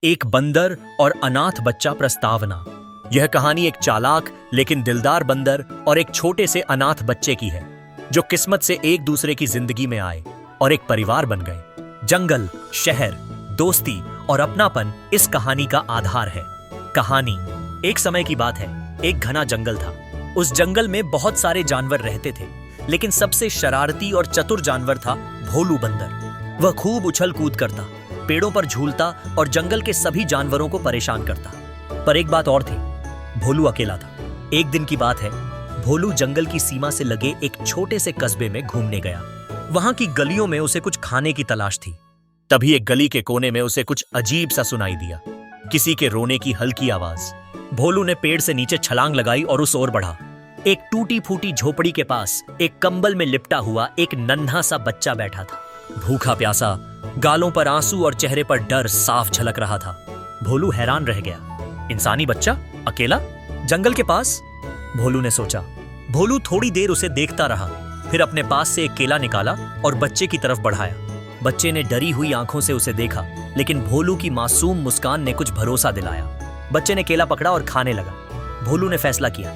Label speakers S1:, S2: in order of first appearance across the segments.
S1: एक बंदर और अनाथ बच्चा प्रस्तावना। यह कहानी एक चालाक लेकिन दिलदार बंदर और एक छोटे से अनाथ बच्चे की है जो किस्मत से एक दूसरे की जिंदगी में आए और एक परिवार बन गए। जंगल, शहर, दोस्ती और अपनापन इस कहानी का आधार है। कहानी एक समय की बात है। एक घना जंगल था। उस जंगल में बहुत सारे जानवर रहते थे, लेकिन सबसे शरारती और चतुर जानवर था भोलू बंदर। वह खूब उछल कूद करता, पेड़ों पर झूलता और जंगल के सभी जानवरों को परेशान करता। पर एक बात और थी, भोलू अकेला था। एक दिन की बात है, भोलू जंगल की सीमा से लगे एक छोटे से कस्बे में घूमने गया। वहां की गलियों में उसे कुछ खाने की तलाश थी। तभी एक गली के कोने में उसे कुछ अजीब सा सुनाई दिया, किसी के रोने की हल्की आवाज। भोलू ने पेड़ से नीचे छलांग लगाई और उस ओर बढ़ा। एक टूटी फूटी झोपड़ी के पास एक कंबल में लिपटा हुआ एक नन्हा सा बच्चा बैठा था। भूखा प्यासा, गालों पर आंसू और चेहरे पर डर साफ झलक रहा था। भोलू हैरान रह गया। इंसानी बच्चा अकेला जंगल के पास? भोलू ने सोचा। भोलू थोड़ी देर उसे देखता रहा, फिर अपने पास से एक केला निकाला और बच्चे की तरफ बढ़ाया। बच्चे ने डरी हुई आंखों से उसे देखा, लेकिन भोलू की मासूम मुस्कान ने कुछ भरोसा दिलाया। बच्चे ने केला पकड़ा और खाने लगा। भोलू ने फैसला किया,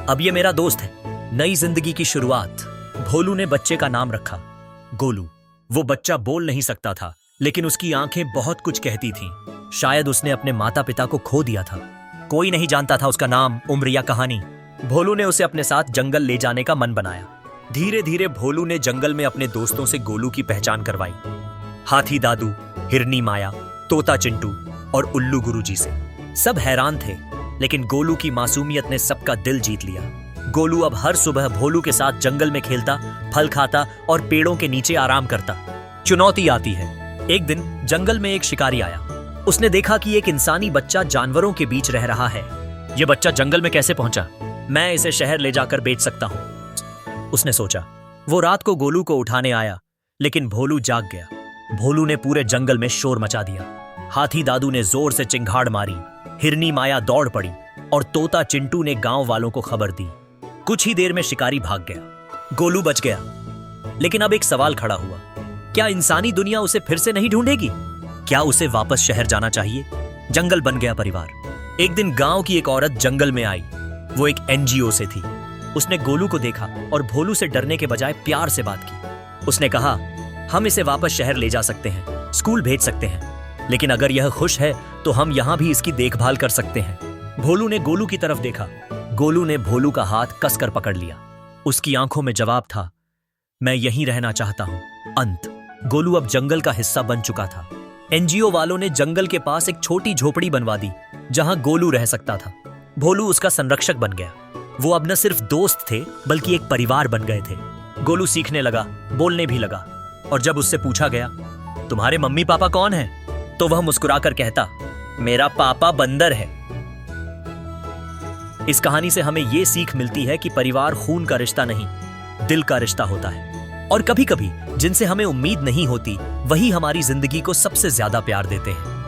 S1: अब ये मेरा दोस्त है, नई जिंदगी की शुरुआत। भोलू ने बच्चे का नाम रखा गोलू। वो बच्चा बोल नहीं सकता था, लेकिन उसकी आंखें बहुत कुछ कहती थीं। शायद उसने अपने माता पिता को खो दिया था। कोई नहीं जानता था उसका नाम, उम्र या कहानी। भोलू ने उसे अपने साथ जंगल ले जाने का मन बनाया। धीरे धीरे भोलू ने जंगल में अपने दोस्तों से गोलू की पहचान करवाई। हाथी दादू, हिरनी माया, तोता चिंटू और उल्लू गुरुजी से। सब हैरान थे, लेकिन गोलू की मासूमियत ने सबका दिल जीत लिया। गोलू अब हर सुबह भोलू के साथ जंगल में खेलता, फल खाता और पेड़ों के नीचे आराम करता। चुनौती आती है। एक दिन जंगल में एक शिकारी आया। उसने देखा कि एक इंसानी बच्चा जानवरों के बीच रह रहा है। यह बच्चा जंगल में कैसे पहुंचा? मैं इसे शहर ले जाकर बेच सकता हूं, उसने सोचा। वो रात को गोलू को उठाने आया, लेकिन भोलू जाग गया। भोलू ने पूरे जंगल में शोर मचा दिया। हाथी दादू ने जोर से चिंगाड़ मारी, हिरनी माया दौड़ पड़ी और तोता चिंटू ने गांव वालों को खबर दी। कुछ ही देर में शिकारी भाग गया। गोलू बच गया, लेकिन अब एक सवाल खड़ा हुआ, क्या इंसानी दुनिया उसे फिर से नहीं ढूंढेगी? क्या उसे वापस शहर जाना चाहिए? जंगल बन गया परिवार। एक दिन गांव की एक औरत जंगल में आई। वो एक एनजीओ से थी। उसने गोलू को देखा और भोलू से डरने के बजाय प्यार से बात की। उसने कहा, हम इसे वापस शहर ले जा सकते हैं, स्कूल भेज सकते हैं, लेकिन अगर यह खुश है तो हम यहां भी इसकी देखभाल कर सकते हैं। भोलू ने गोलू की तरफ देखा। गोलू ने भोलू का हाथ कसकर पकड़ लिया। उसकी आंखों में जवाब था, मैं यहीं रहना चाहता हूं। अंत गोलू अब जंगल का हिस्सा बन चुका था। एनजीओ वालों ने जंगल के पास एक छोटी झोपड़ी बनवा दी, जहां गोलू रह सकता था। भोलू उसका संरक्षक बन गया। वो अब न सिर्फ दोस्त थे, बल्कि एक परिवार बन गए थे। गोलू सीखने लगा, बोलने भी लगा, और जब उससे पूछा गया, तुम्हारे मम्मी पापा कौन हैं? तो वह मुस्कुराकर कहता, मेरा पापा बंदर है। इस कहानी से हमें यह सीख मिलती है कि परिवार खून का रिश्ता नहीं, दिल का रिश्ता होता है। और कभी कभी जिनसे हमें उम्मीद नहीं होती, वही हमारी जिंदगी को सबसे ज्यादा प्यार देते हैं।